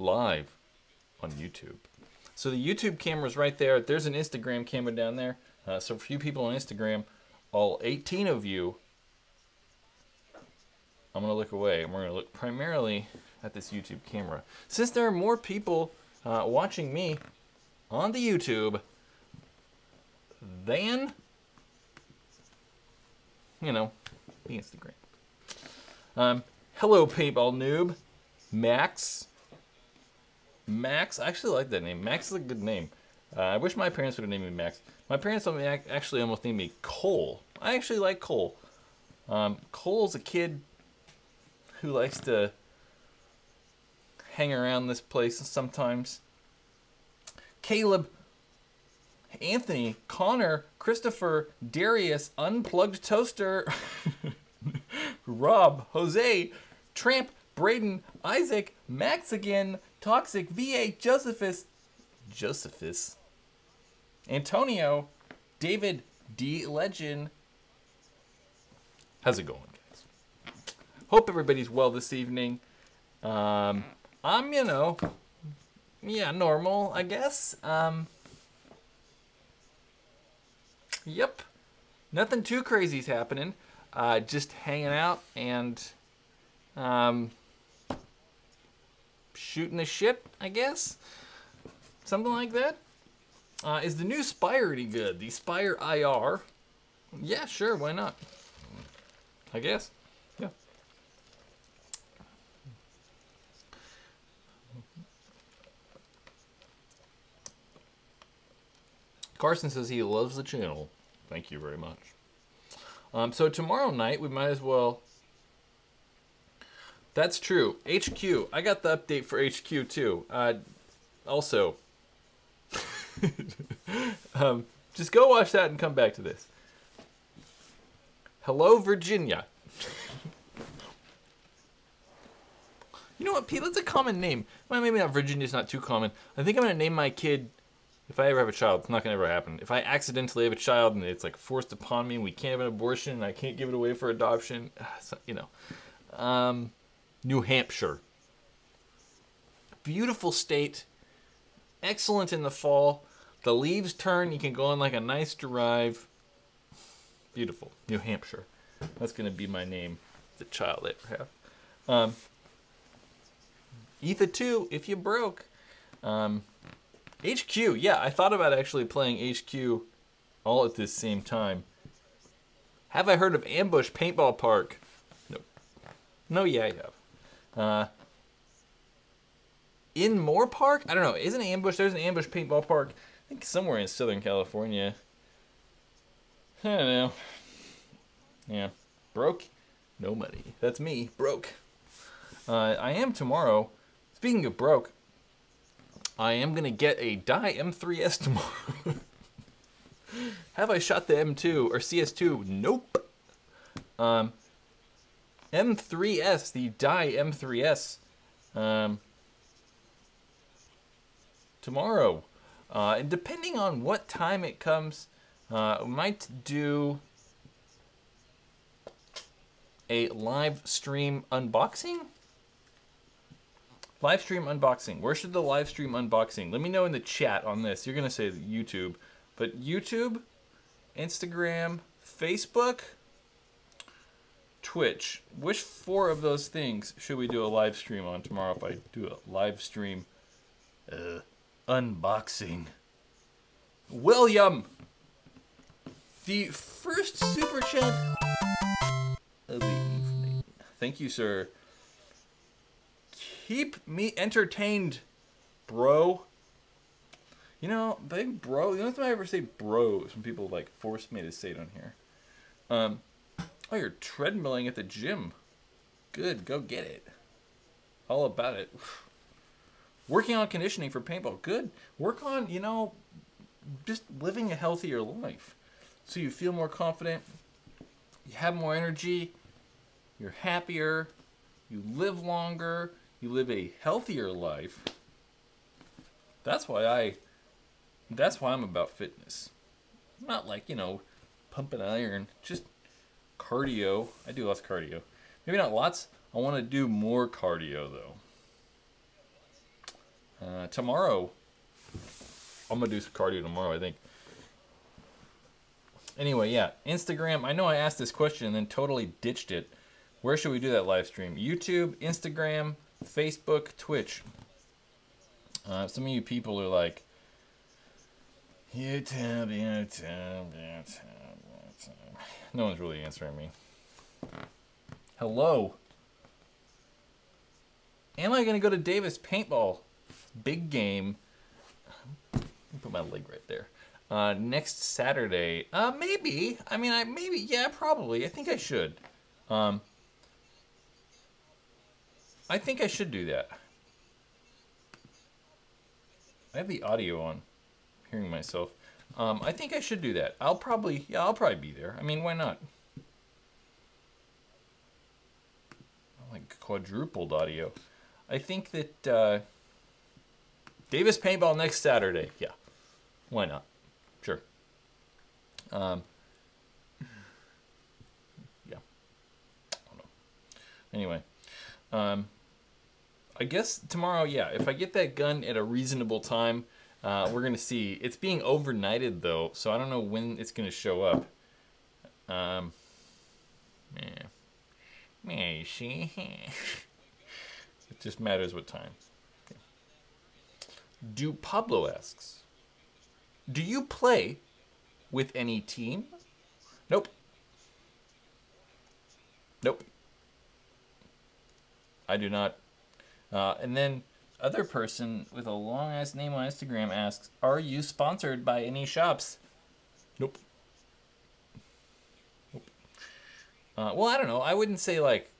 live on YouTube. So the YouTube camera's right there. There's an Instagram camera down there. So for you people on Instagram, all 18 of you, I'm going to look away, and we're going to look primarily at this YouTube camera. Since there are more people watching me on the YouTube than, you know, the Instagram. Hello, paintball noob. Max. Max, I actually like that name. Max is a good name. I wish my parents would have named me Max. My parents actually almost named me Cole. I actually like Cole. Cole's a kid who likes to hang around this place sometimes. Caleb, Anthony, Connor, Christopher, Darius, Unplugged Toaster, Rob, Jose, Tramp, Braden, Isaac, Max again, Toxic, VA, Josephus, Antonio, David, D Legend. How's it going, guys? Hope everybody's well this evening. I'm, you know, yeah, normal, I guess. Yep. Nothing too crazy's happening. Just hanging out and shooting the shit, I guess. Something like that. Is the new Spire any good? The Spire IR? Yeah, sure, why not? I guess. Yeah. Carson says he loves the channel. Thank you very much. So tomorrow night, we might as well... That's true. HQ. I got the update for HQ too. Also... just go watch that and come back to this. Hello, Virginia. You know what, Pete? That's a common name. Well, maybe not. Virginia's not too common. I think I'm going to name my kid, if I ever have a child, it's not going to ever happen. If I accidentally have a child and it's like forced upon me and we can't have an abortion and I can't give it away for adoption, so, you know. New Hampshire. Beautiful state. Excellent in the fall. The leaves turn. You can go on like a nice drive. Beautiful. New Hampshire. That's going to be my name, the child I ever have. Etha 2, if you broke. HQ. Yeah, I thought about actually playing HQ all at this same time. Have I heard of Ambush Paintball Park? Nope. No, yeah, I have. In Moore Park? I don't know. Isn't Ambush? There's an Ambush Paintball Park. I think somewhere in Southern California. I don't know. Yeah. Broke? No money. That's me. Broke. I am tomorrow. Speaking of broke, I am going to get a Dye M3S tomorrow. Have I shot the M2 or CS2? Nope. M3S, the Dye M3S. Tomorrow. And depending on what time it comes, we might do a live stream unboxing. Live stream unboxing. Where should the live stream unboxing? Let me know in the chat on this. You're going to say YouTube. But YouTube, Instagram, Facebook, Twitch. Which 4 of those things should we do a live stream on tomorrow if I do a live stream unboxing? William! The first super chat of the evening. Thank you, sir. Keep me entertained, bro. You know, big bro. The only time I ever say bro is when people like force me to say it on here. Oh, you're treadmilling at the gym. Good, go get it. All about it. Working on conditioning for paintball. Good. Work on, you know, just living a healthier life. So you feel more confident, you have more energy, you're happier, you live longer, you live a healthier life. That's why I'm about fitness. Not like, you know, pumping iron, just cardio. I do lots of cardio. Maybe not lots. I want to do more cardio though. Tomorrow, I'm going to do some cardio tomorrow, I think. Anyway, yeah, Instagram. I know I asked this question and then totally ditched it. Where should we do that live stream? YouTube, Instagram, Facebook, Twitch. Some of you people are like, YouTube. No one's really answering me. Hello. Am I going to go to Davis Paintball? Big game. Put my leg right there. Next Saturday. Maybe. I mean, maybe. Yeah, probably. I think I should. I think I should do that. I have the audio on. I'm hearing myself. I think I should do that. I'll probably be there. I mean, why not? Like quadrupled audio. I think that Davis Paintball next Saturday. Yeah. Why not? Sure. Yeah. I don't know. Anyway. I guess tomorrow, yeah, if I get that gun at a reasonable time, we're going to see. It's being overnighted, though, so I don't know when it's going to show up. Yeah. You see? It just matters what time. Okay. Do Pablo asks, do you play with any team? Nope. Nope. I do not. And then other person with a long-ass name on Instagram asks, are you sponsored by any shops? Nope. Nope. Well, I don't know. I wouldn't say, like,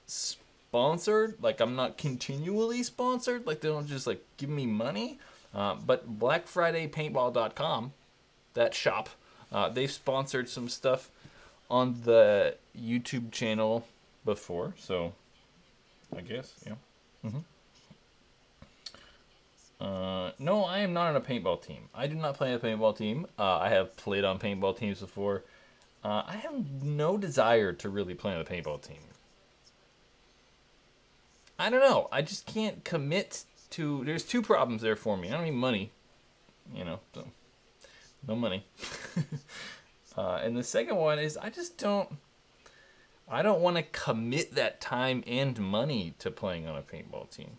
sponsored. Like, I'm not continually sponsored. Like, they don't just, like, give me money. But BlackFridayPaintball.com, that shop, they've sponsored some stuff on the YouTube channel before. So, I guess, yeah. No, I am not on a paintball team. I do not play on a paintball team. I have played on paintball teams before. I have no desire to really play on a paintball team. I don't know. I just can't commit to... There's two problems there for me. I don't need money. You know, so no money. And the second one is I just don't... I don't want to commit that time and money to playing on a paintball team.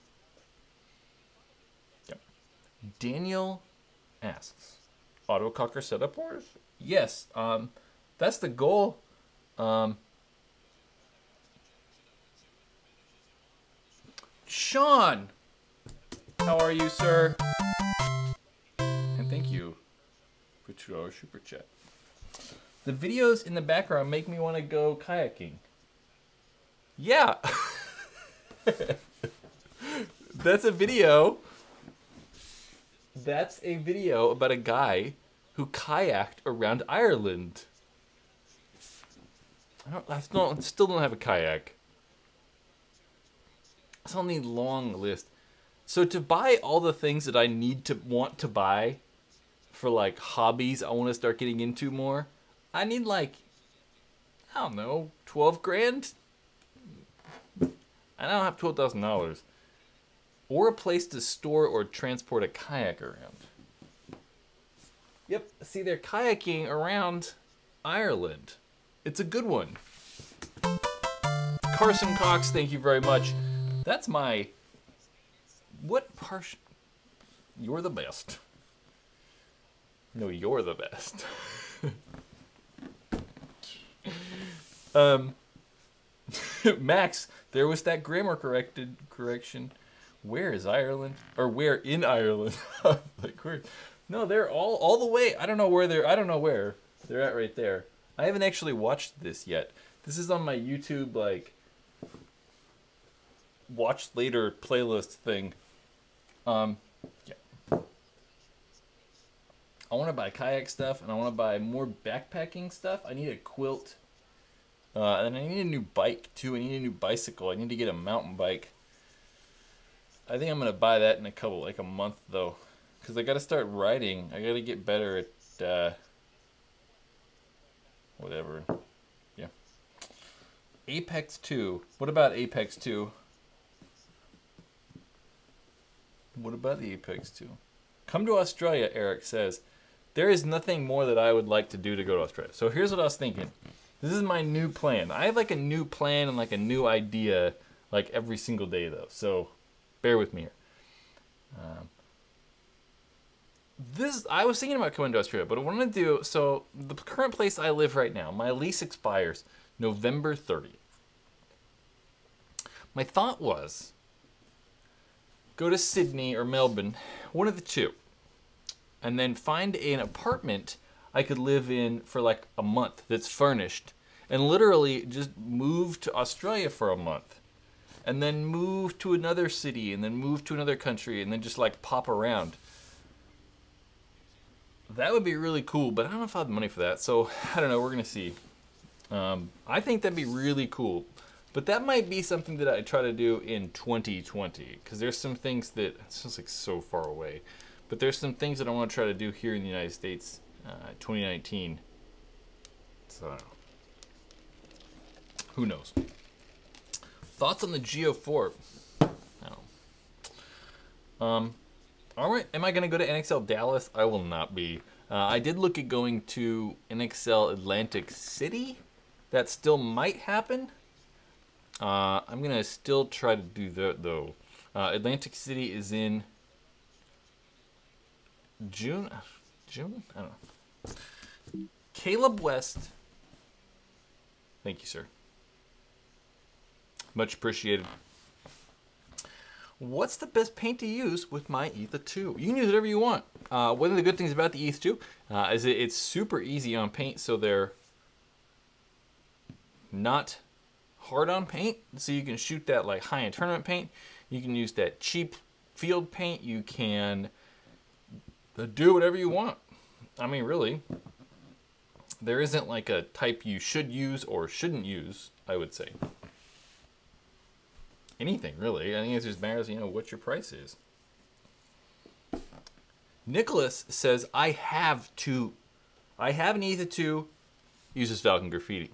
Yep. Daniel asks, Autococker setup wars? Yes, that's the goal. Sean, how are you, sir? And thank you for $2 super chat. The videos in the background make me want to go kayaking. Yeah. That's a video. That's a video about a guy who kayaked around Ireland. I still don't have a kayak. It's on the long list. So to buy all the things that I want to buy for like hobbies I want to start getting into more, I need like, I don't know, 12 grand? I don't have $12,000. Or a place to store or transport a kayak around. Yep, see, they're kayaking around Ireland. It's a good one. Carson Cox, thank you very much. That's my... What part... You're the best. No, you're the best. Max, there was that grammar correction. Where is Ireland? Or where in Ireland? Like where? No, they're all the way. I don't know where they're. I don't know where they're at right there. I haven't actually watched this yet. This is on my YouTube like watch later playlist thing. Yeah. I want to buy kayak stuff and I want to buy more backpacking stuff. I need a quilt. And I need a new bike too. I need a new bicycle. I need to get a mountain bike. I think I'm gonna buy that in a month though, because I gotta start riding. I gotta get better at whatever. Yeah. Apex 2. What about Apex 2? What about the Apex 2? Come to Australia, Eric says. There is nothing more that I would like to do to go to Australia. So here's what I was thinking. This is my new plan. I have like a new plan and like a new idea like every single day though. So bear with me here. I was thinking about coming to Australia, but what I'm going to do, so the current place I live right now, my lease expires November 30th. My thought was go to Sydney or Melbourne, one of the two, and then find an apartment I could live in for like a month that's furnished, and literally just move to Australia for a month, and then move to another city, and then move to another country, and then just like pop around. That would be really cool, but I don't know if I have the money for that, so I don't know, we're gonna see. I think that'd be really cool, but that might be something that I try to do in 2020, because there's some things that, it's just like so far away, but there's some things that I want to try to do here in the United States, 2019, so I don't know. Who knows? Thoughts on the Geo 4? I don't know. Alright, am I going to go to NXL Dallas? I will not be. I did look at going to NXL Atlantic City. That still might happen. I'm going to still try to do that though. Atlantic City is in June? June? I don't know. Caleb West. Thank you, sir. Much appreciated. What's the best paint to use with my Etha 2? You can use whatever you want. One of the good things about the Etha 2 is it's super easy on paint, so they're not hard on paint. So you can shoot that like high-end tournament paint. You can use that cheap field paint. You can do whatever you want. I mean, really, there isn't like a type you should use or shouldn't use, I would say. Anything, really. I think it just matters, you know, what your price is. Nicholas says, I have an Etha 2, uses Falcon Graffiti.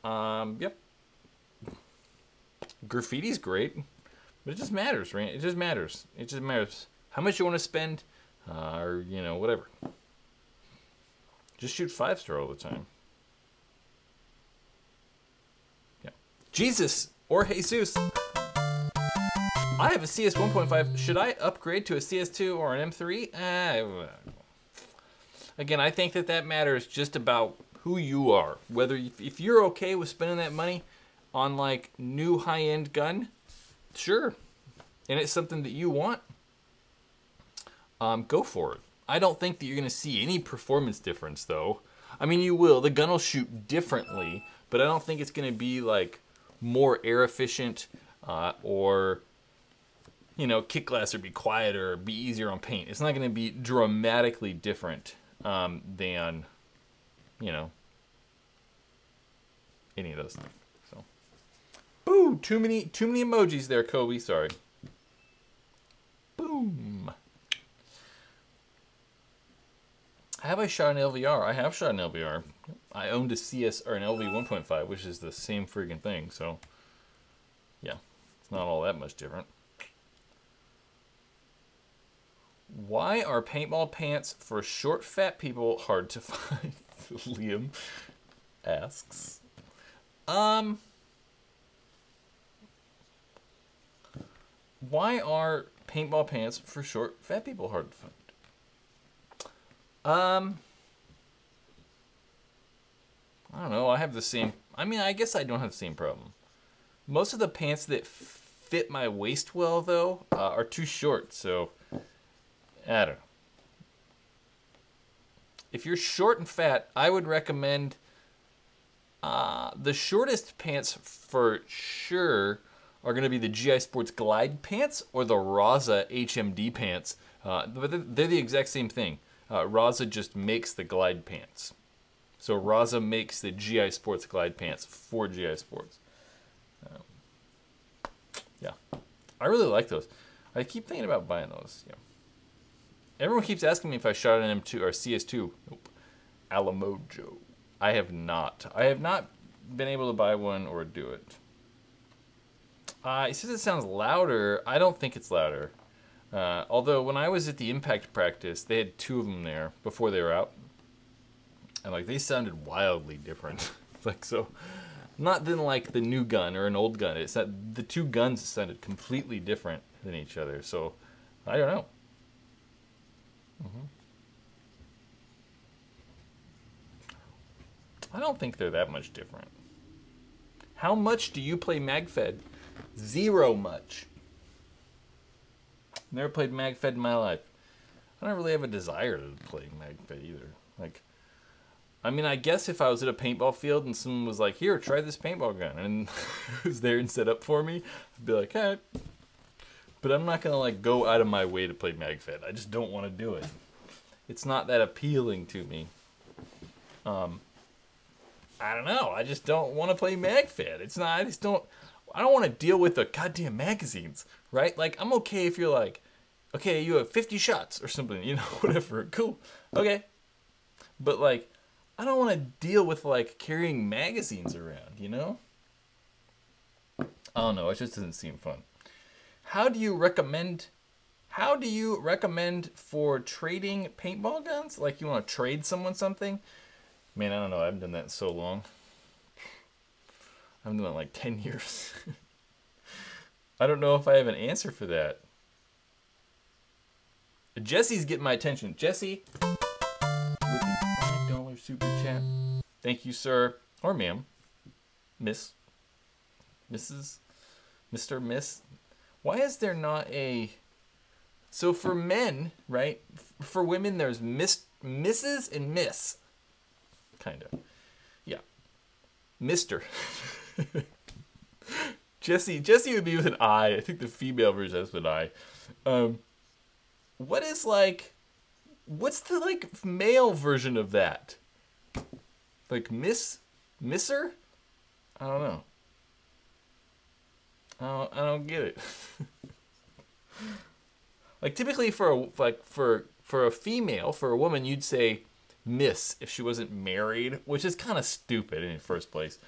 Yep. Graffiti's great, but it just matters, right? It just matters. It just matters how much you want to spend, or, you know, whatever. Just shoot 5-star all the time. Yeah. Jesus! Or Jesus, I have a CS 1.5. Should I upgrade to a CS2 or an M3? Again, I think that matters just about who you are. Whether if you're okay with spending that money on like new high-end gun, sure, and it's something that you want, go for it. I don't think that you're gonna see any performance difference though. I mean, you will. The gun will shoot differently, but I don't think it's gonna be like more air efficient, or, you know, kick glass or be quieter or be easier on paint. It's not going to be dramatically different than, you know, any of those things. So, boo! Too many emojis there, Kobe. Sorry. Boom. Have I shot an LVR? I have shot an LVR. I owned a CS or an LV 1.5, which is the same freaking thing. So, yeah, it's not all that much different. Why are paintball pants for short, fat people hard to find? Liam asks. Why are paintball pants for short, fat people hard to find? I don't know. I have the same. I mean, I guess I don't have the same problem. Most of the pants that fit my waist well, though, are too short. So, I don't know. If you're short and fat, I would recommend the shortest pants for sure are going to be the GI Sports Glide pants or the Raza HMD pants. But they're the exact same thing. Raza just makes the Glide pants. So Raza makes the GI Sports Glide pants for GI Sports. Yeah, I really like those. I keep thinking about buying those. Yeah. Everyone keeps asking me if I shot an M2 or CS2. Nope. Alamojo. I have not. I have not been able to buy one or do it. It says it sounds louder. I don't think it's louder. Although when I was at the impact practice, they had 2 of them there before they were out. And like they sounded wildly different. Like so, not than like the new gun or an old gun. It's that the 2 guns sounded completely different than each other. So I don't know. I don't think they're that much different. How much do you play MagFed? 0 much. Never played MagFed in my life. I don't really have a desire to play MagFed either. Like, I mean, I guess if I was at a paintball field and someone was like, "Here, try this paintball gun," and it was there and set up for me, I'd be like, "Hey." But I'm not gonna like go out of my way to play MagFed. I just don't want to do it. It's not that appealing to me. I don't know. I just don't want to play MagFed. It's not. I don't want to deal with the goddamn magazines, right? Like, I'm okay if you're like, okay, you have 50 shots or something, you know, whatever. Cool. Okay. But like, I don't want to deal with like carrying magazines around, you know? I don't know. It just doesn't seem fun. How do you recommend for trading paintball guns? Like, you want to trade someone something? Man, I don't know. I haven't done that in so long. I haven't done it in like 10 years. I don't know if I have an answer for that. Jesse's getting my attention. Jesse, with the $5 super chat. Thank you, sir. Or ma'am. Miss. Mrs. Mr. Miss. Why is there not a... So for men, right? For women, there's Mrs. and Miss. Kind of. Yeah. Mr. Jesse would be with an I. I think the female version has an I. What is like... What's the like male version of that? Like Misser? I don't know. I don't get it. Like typically for a female, for a woman, you'd say Miss if she wasn't married, which is kind of stupid in the first place.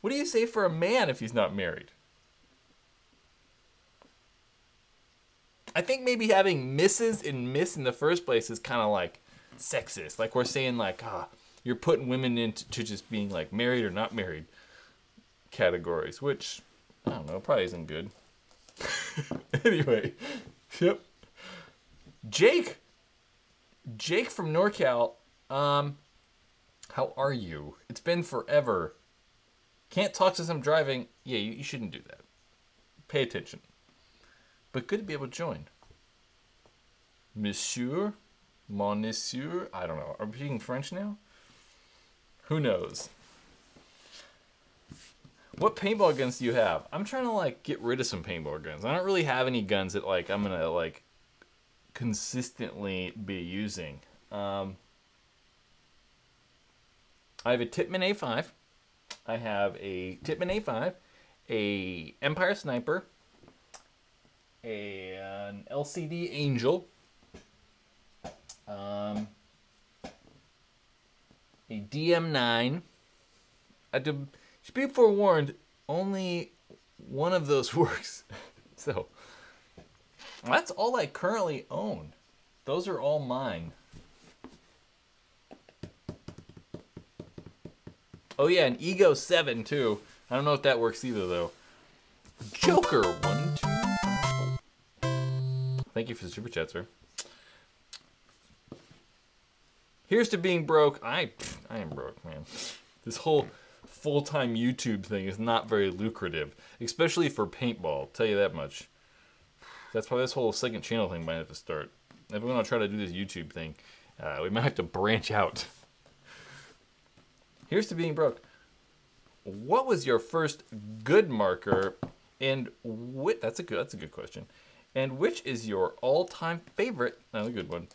What do you say for a man if he's not married? I think maybe having Mrs. and Miss in the first place is kind of like sexist. Like we're saying like, you're putting women into just being like married or not married categories, which I don't know, probably isn't good. Anyway, yep. Jake from NorCal, how are you? It's been forever. Can't talk since I'm driving. Yeah, you shouldn't do that. Pay attention. But good to be able to join. Monsieur, mon monsieur, I don't know. Are we speaking French now? Who knows? What paintball guns do you have? I'm trying to like get rid of some paintball guns. I don't really have any guns that like I'm gonna like consistently be using. I have a Tippmann A5. I have a Tippmann A5, a Empire Sniper, an LCD Angel, a DM9. Should be forewarned, only one of those works. So, that's all I currently own. Those are all mine. Oh yeah, an Ego 7 too. I don't know if that works either though. Joker 1, 2, 3, 4. Thank you for the super chat, sir. Here's to being broke. I am broke, man. This whole full-time YouTube thing is not very lucrative, especially for paintball. I'll tell you that much. That's why this whole second channel thing might have to start. If we're gonna try to do this YouTube thing, we might have to branch out. Here's to being broke. What was your first good marker, and that's a good question. And which is your all-time favorite? Another good one.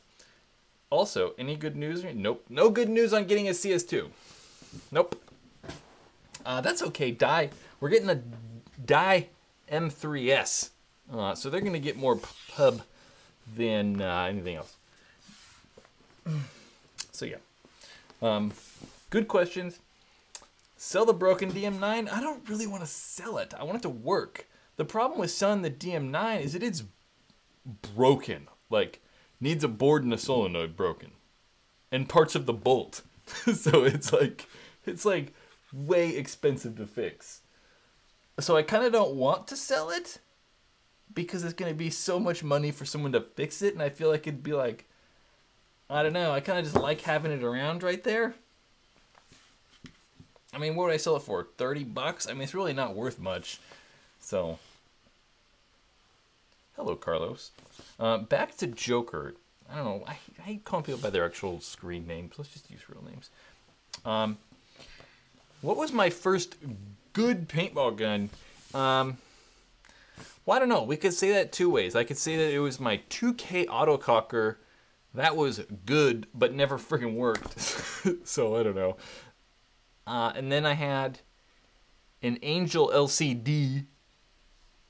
Also, any good news? Nope. No good news on getting a CS2. Nope. That's okay. We're getting a Die M3S. So they're gonna get more pub than anything else. So yeah. Good questions. Sell the broken DM9? I don't really want to sell it. I want it to work. The problem with selling the DM9 is it is broken. Like, needs a board and a solenoid broken. And parts of the bolt. So it's like way expensive to fix. So I kind of don't want to sell it because it's going to be so much money for someone to fix it. And I feel like it'd be like, I don't know. I kind of just like having it around right there. I mean, what would I sell it for? $30? I mean, it's really not worth much. So, hello, Carlos. Back to Joker. I don't know. I hate calling people by their actual screen names. Let's just use real names. What was my first good paintball gun? Well, I don't know. We could say that two ways. I could say that it was my 2K Autococker. That was good, but never freaking worked. So, I don't know. And then I had an Angel LCD.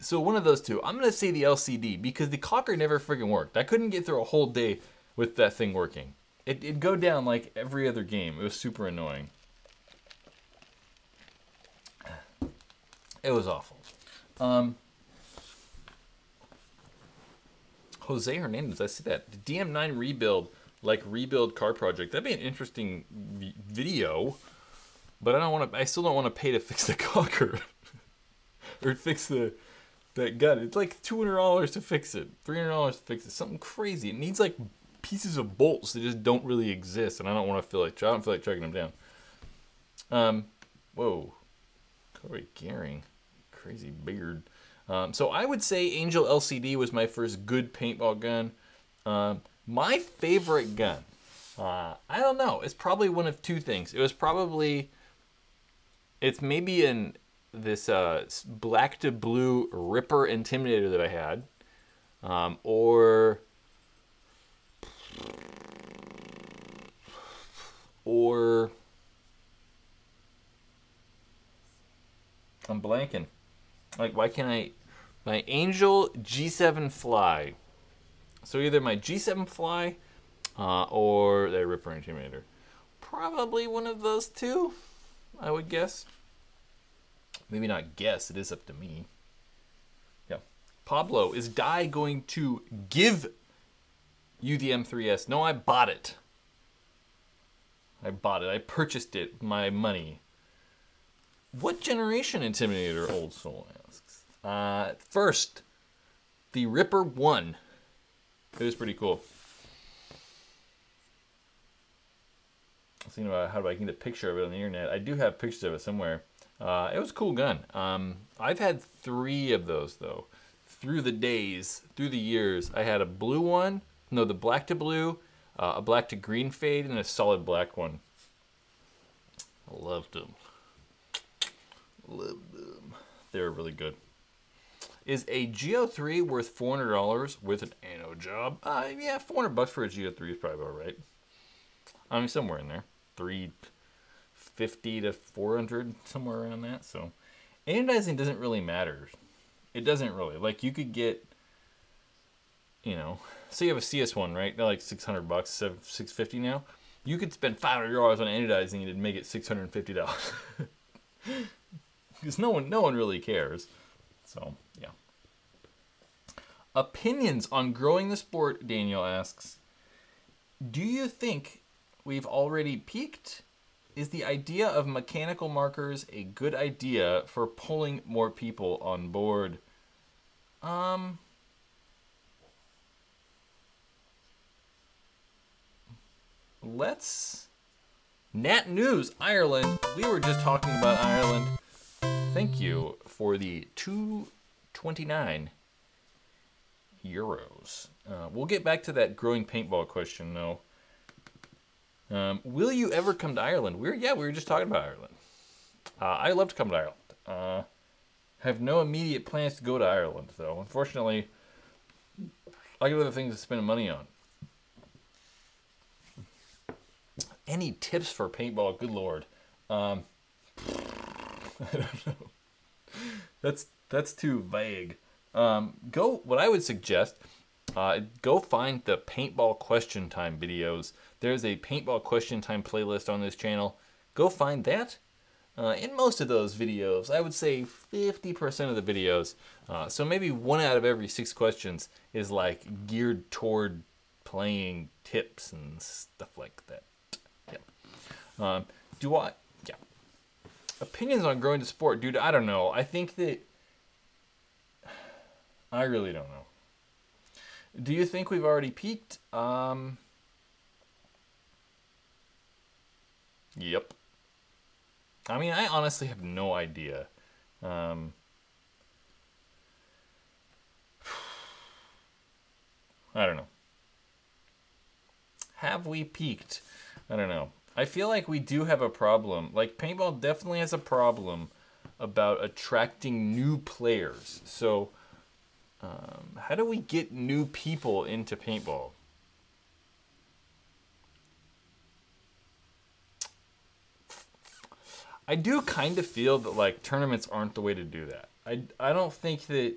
So one of those two. I'm going to say the LCD because the cocker never freaking worked. I couldn't get through a whole day with that thing working. It'd go down like every other game. It was super annoying. It was awful. Jose Hernandez, I see that. The DM9 rebuild, like rebuild car project. That'd be an interesting video. But I still don't want to pay to fix the cocker. Or fix that gun. It's like $200 to fix it. $300 to fix it. Something crazy. It needs like pieces of bolts that just don't really exist. And I don't feel like tracking them down. Whoa. Corey Gehring. Crazy beard. So I would say Angel LCD was my first good paintball gun. My favorite gun. I don't know. It's probably one of two things. It's maybe in this black to blue Ripper Intimidator that I had. Or I'm blanking. Like, why can't I? My Angel G7 Fly. So either my G7 Fly or the Ripper Intimidator. Probably one of those two, I would guess. Maybe not guess, it is up to me. Yeah. Pablo, is Dye going to give you the M3S? No, I bought it. I purchased it with my money. What generation Intimidator, Old Soul asks? First, the Ripper 1. It was pretty cool. I was thinking about how do I get a picture of it on the internet. I do have pictures of it somewhere. It was a cool gun. I've had 3 of those, though. Through the years. I had a blue one. No, the black to blue, a black to green fade, and a solid black one. I loved them. They were really good. Is a Geo3 worth $400 with an anno job? Yeah, $400 for a Geo3 is probably about right. I mean, somewhere in there. $350 to $400, somewhere around that. So, anodizing doesn't really matter. It doesn't really. Like, you could get, you know, say you have a CS1, right? They're like $600, $650 now. You could spend $500 on anodizing and it'd make it $650. Because no one really cares. So, yeah. Opinions on growing the sport, Daniel asks. Do you think we've already peaked? Is the idea of mechanical markers a good idea for pulling more people on board? Nat News, Ireland. We were just talking about Ireland. Thank you for the €2.29. We'll get back to that growing paintball question, though. Will you ever come to Ireland? We were just talking about Ireland. I love to come to Ireland. Have no immediate plans to go to Ireland, though. Unfortunately, I got other things to spend money on. Any tips for paintball? Good Lord. I don't know. That's too vague. What I would suggest, go find the paintball question time videos. There's a paintball question time playlist on this channel. Go find that. in most of those videos. I would say 50% of the videos. So maybe 1 out of every 6 questions is like geared toward playing tips and stuff like that. Yeah. Yeah. Opinions on growing the sport, dude. I don't know. I think that I really don't know. Do you think we've already peaked? Yep. I mean, I honestly have no idea. I don't know. Have we peaked? I don't know. I feel like we do have a problem. Like, paintball definitely has a problem about attracting new players. So, how do we get new people into paintball? I do kind of feel that like tournaments aren't the way to do that. I don't think that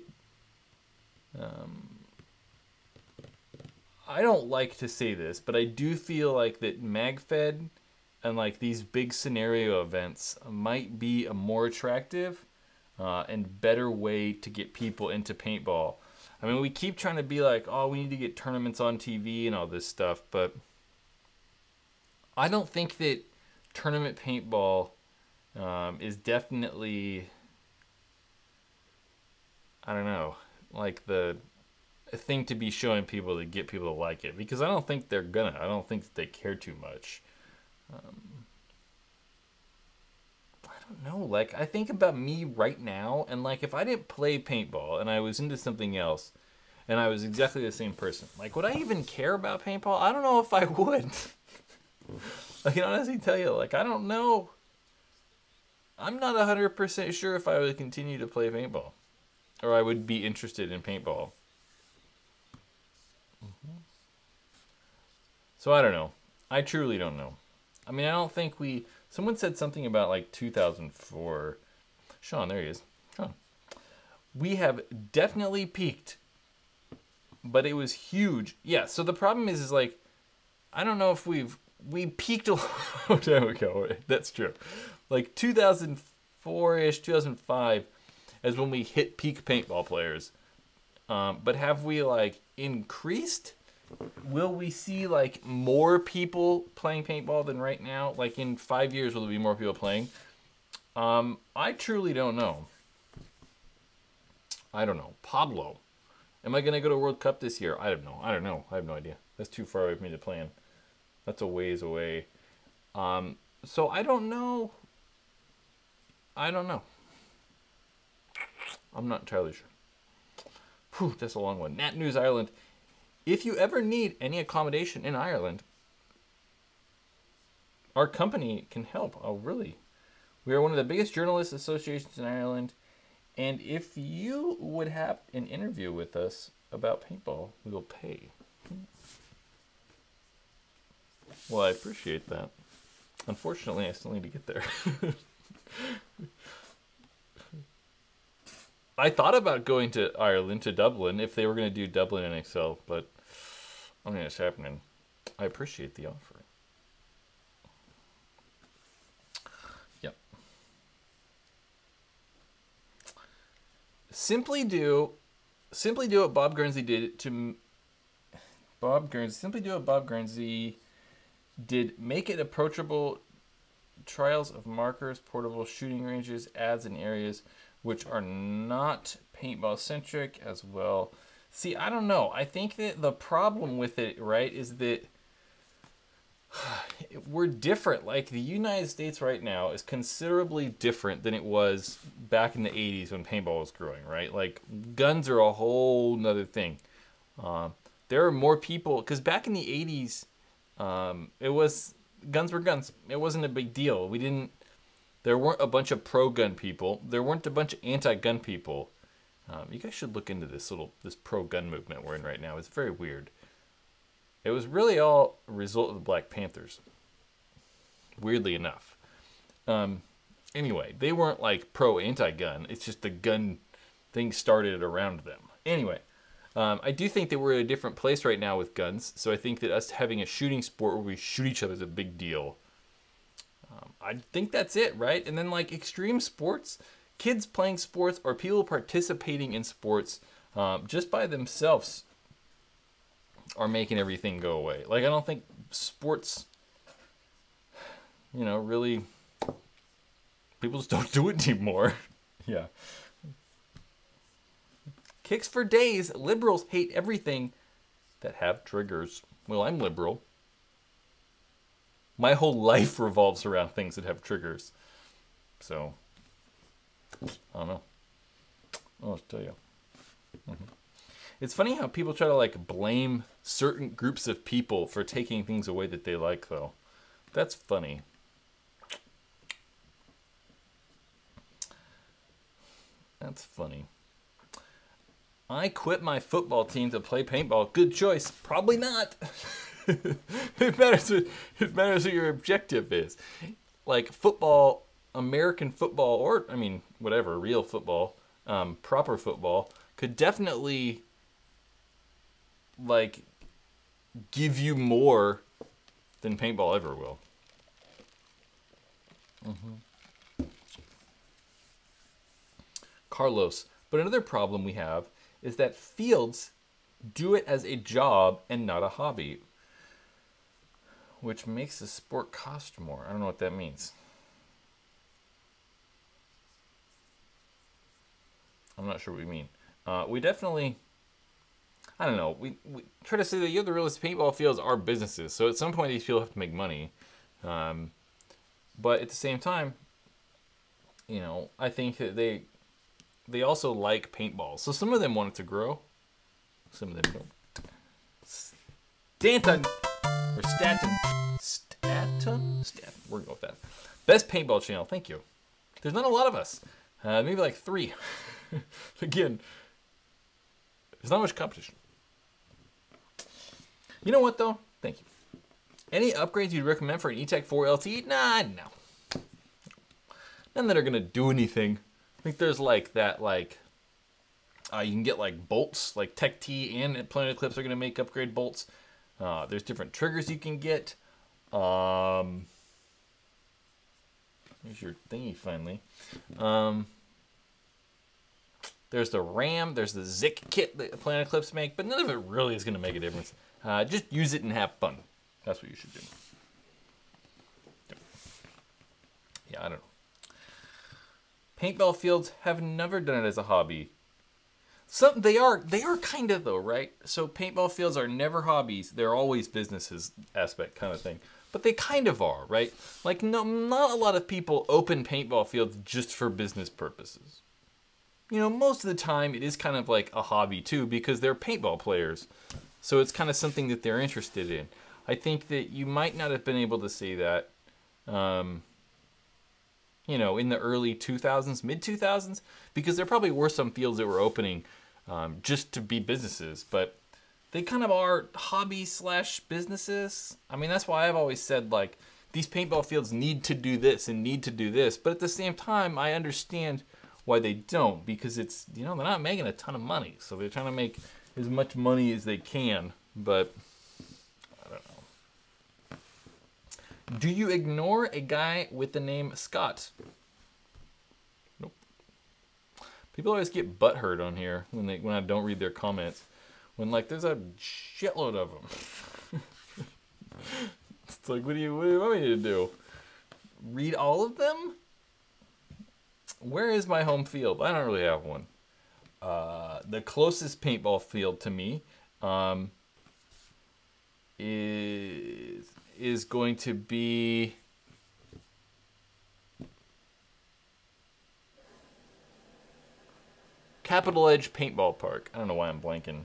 I don't like to say this, but I do feel like that MagFed and like these big scenario events might be a more attractive and better way to get people into paintball. I mean, we keep trying to be like, oh, we need to get tournaments on TV and all this stuff, but I don't think that tournament paintball is definitely, I don't know, like the thing to be showing people to get people to like it, because I don't think they're gonna. I don't think they care too much. I don't know. Like, I think about me right now, and like if I didn't play paintball and I was into something else, and I was exactly the same person, like would I even care about paintball? I don't know if I would. I can honestly tell you, like I don't know. I'm not 100% sure if I would continue to play paintball, or I would be interested in paintball. So I don't know. I truly don't know. I mean, I don't think we... Someone said something about like 2004. Sean, there he is. Sean. We have definitely peaked, but it was huge. Yeah, so the problem is like, I don't know if we peaked a long time ago. That's true. Like 2004-ish, 2005 is when we hit peak paintball players. But have we like increased? Will we see like more people playing paintball than right now? Like in 5 years, will there be more people playing? I truly don't know. I don't know. Pablo, am I going to go to World Cup this year? I don't know. I don't know. I have no idea. That's too far away for me to plan. That's a ways away. So I don't know. I don't know. I'm not entirely sure. Whew, that's a long one. Nat News Ireland. If you ever need any accommodation in Ireland, our company can help. Oh, really? We are one of the biggest journalist associations in Ireland. And if you would have an interview with us about paintball, we will pay. Well, I appreciate that. Unfortunately, I still need to get there. I thought about going to Ireland, to Dublin, if they were going to do Dublin NXL, but I don't think it's happening. I appreciate the offer. Yep. Simply do what Bob Guernsey did to Bob Guernsey. Simply do what Bob Guernsey did. Make it approachable. Trials of markers, portable shooting ranges, ads in areas which are not paintball centric as well. See, I don't know. I think that the problem with it, right, is that we're different. Like the United States right now is considerably different than it was back in the 80s when paintball was growing, right? Like guns are a whole nother thing. There are more people, because back in the 80s, it was, guns were guns. It wasn't a big deal. There weren't a bunch of pro-gun people. There weren't a bunch of anti-gun people. You guys should look into this pro-gun movement we're in right now. It's very weird. It was really all a result of the Black Panthers, weirdly enough. Anyway, they weren't like pro-anti-gun. It's just the gun thing started around them. Anyway, I do think that we're in a different place right now with guns. So I think that us having a shooting sport where we shoot each other is a big deal. I think that's it, right? And then like extreme sports, kids playing sports or people participating in sports just by themselves are making everything go away. Like I don't think sports, you know, really, people just don't do it anymore. Yeah. Kicks for days. Liberals hate everything that have triggers. Well, I'm liberal. My whole life revolves around things that have triggers. So, I don't know. I'll tell you. It's funny how people try to like blame certain groups of people for taking things away that they like, though. That's funny. That's funny. I quit my football team to play paintball. Good choice. Probably not. It matters what your objective is. Like football, American football, or I mean, whatever, real football, proper football, could definitely like give you more than paintball ever will. Carlos. But another problem we have is that fields do it as a job and not a hobby, which makes the sport cost more. I don't know what that means. I'm not sure what we mean. We definitely, I don't know, we try to say that the realistic paintball fields are businesses, so at some point these fields have to make money. But at the same time, you know, I think that they also like paintballs. So some of them want it to grow, some of them don't. Stanton, or Staten. We're going to go with that. Best paintball channel, thank you. There's not a lot of us. Maybe like 3. Again, there's not much competition. You know what though? Thank you. Any upgrades you'd recommend for an Etek 4 LT? Nah, no. None that are going to do anything. I think there's like that, like, you can get like bolts, like Tech T and Planet Eclipse are going to make upgrade bolts. There's different triggers you can get. Here's your thingy finally. There's the RAM, there's the Zik kit that Planet Eclipse make, but none of it really is going to make a difference. Just use it and have fun. That's what you should do. Yeah, I don't know. Paintball fields have never done it as a hobby. They are kind of though, right? So paintball fields are never hobbies. They're always businesses aspect kind of thing. But they kind of are, right? Like no, not a lot of people open paintball fields just for business purposes. You know, most of the time it is kind of like a hobby too because they're paintball players. So it's kind of something that they're interested in. I think that you might not have been able to see that, you know, in the early 2000s, mid 2000s, because there probably were some fields that were opening just to be businesses, but they kind of are hobby slash businesses. I mean, that's why I've always said like these paintball fields need to do this and need to do this, but at the same time, I understand why they don't, because it's, you know, they're not making a ton of money, so they're trying to make as much money as they can, but I don't know. Do you ignore a guy with the name Scott? Nope. People always get butthurt on here when I don't read their comments. When like there's a shitload of them. It's like, what do you want me to do? Read all of them? Where is my home field? I don't really have one. The closest paintball field to me is going to be Capitol Edge Paintball Park. I don't know why I'm blanking.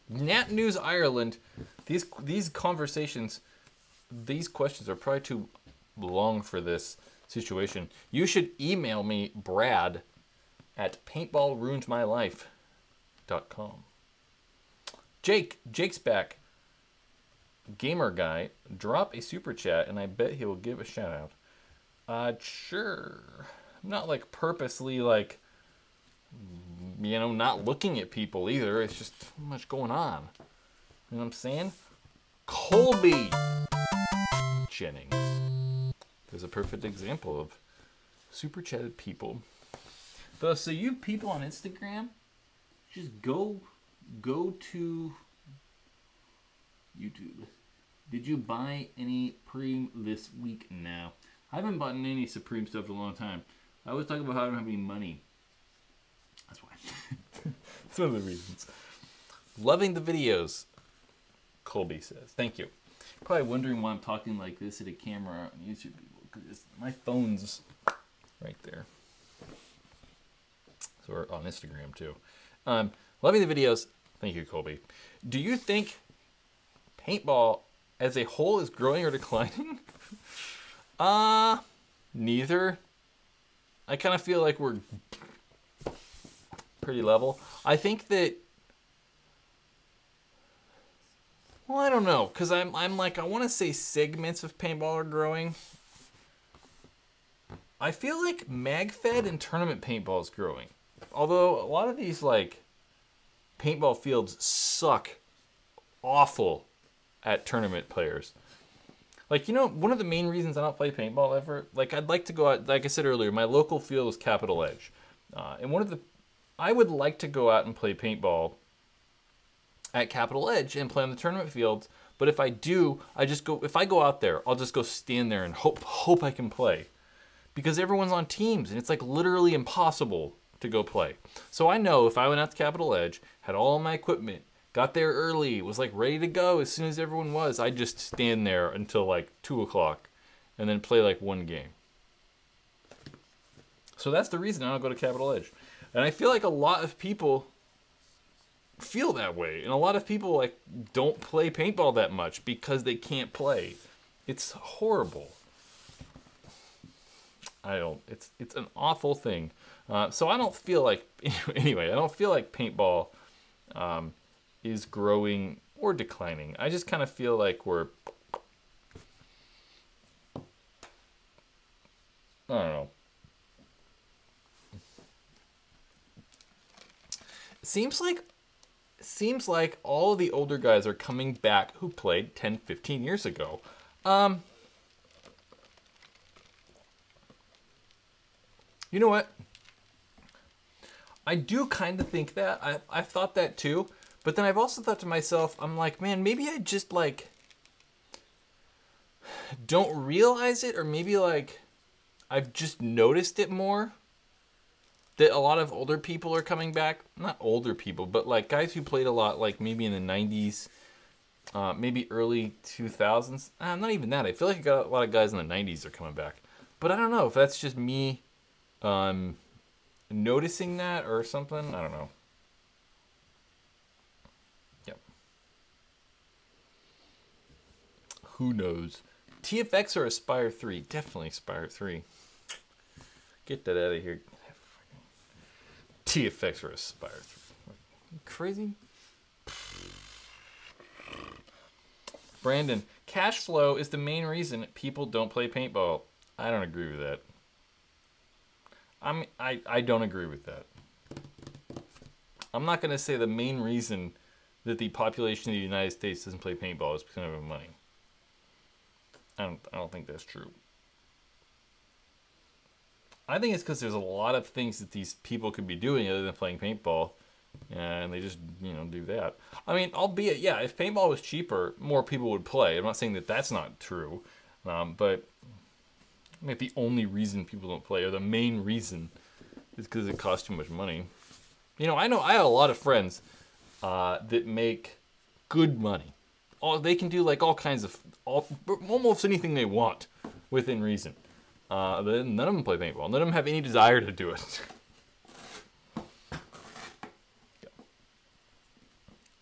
Nat News Ireland. These conversations, these questions are probably too long for this situation. You should email me, Brad, at paintballruinedmylife.com. Jake's back. Gamer guy, drop a super chat and I bet he will give a shout out. Sure. I'm not like purposely like you know, not looking at people either. It's just too much going on. You know what I'm saying? Colby Jennings. There's a perfect example of super chatted people. So you people on Instagram, just go to YouTube. Did you buy any Supreme this week? No. I haven't bought any Supreme stuff in a long time. I always talk about how I don't have any money. That's why. That's one of the reasons. Loving the videos, Colby says. Thank you. Probably wondering why I'm talking like this at a camera on YouTube, because my phone's right there. So we're on Instagram too. Loving the videos. Thank you, Colby. Do you think paintball as a whole is growing or declining? Neither. I kind of feel like we're pretty level. I think that, well, I don't know, because I'm like, I want to say segments of paintball are growing. I feel like mag-fed and tournament paintball is growing. Although a lot of these like paintball fields suck awful at tournament players. Like, you know, one of the main reasons I don't play paintball ever, like I'd like to go out, like I said earlier, my local field is Capital Edge. And I would like to go out and play paintball at Capital Edge and play on the tournament fields. But if I do, if I go out there, I'll just go stand there and hope I can play. Because everyone's on teams and it's like literally impossible to go play. So I know if I went out to Capital Edge, had all my equipment, got there early, was like ready to go as soon as everyone was, I'd just stand there until like 2 o'clock and then play like one game. So that's the reason I don't go to Capital Edge. And I feel like a lot of people feel that way. And a lot of people like don't play paintball that much because they can't play. It's horrible. It's an awful thing. So I don't feel like, anyway, I don't feel like paintball is growing or declining. I just kind of feel like we're, I don't know. Seems like all of the older guys are coming back who played 10, 15 years ago. You know what? I do kind of think that. I've thought that too. But then I've also thought to myself, I'm like, man, maybe I just like don't realize it, or maybe like I've just noticed it more. That a lot of older people are coming back. Not older people, but like guys who played a lot, like maybe in the 90s, maybe early 2000s. Not even that. I feel like I got a lot of guys in the 90s are coming back. But I don't know if that's just me noticing that or something. I don't know. Yep. Who knows? TFX or Aspire 3? Definitely Aspire 3. Get that out of here. TFX or Aspire 3. Crazy? Brandon, cash flow is the main reason people don't play paintball. I don't agree with that. I don't agree with that. I'm not going to say the main reason that the population of the United States doesn't play paintball is because of money. I don't think that's true. I think it's because there's a lot of things that these people could be doing other than playing paintball, and they just, you know, do that. I mean, albeit, yeah, if paintball was cheaper, more people would play. I'm not saying that that's not true, but I mean, the only reason people don't play, or the main reason, is because it costs too much money. You know, I have a lot of friends that make good money. They can do like all kinds of, almost anything they want within reason. But none of them play paintball. None of them have any desire to do it.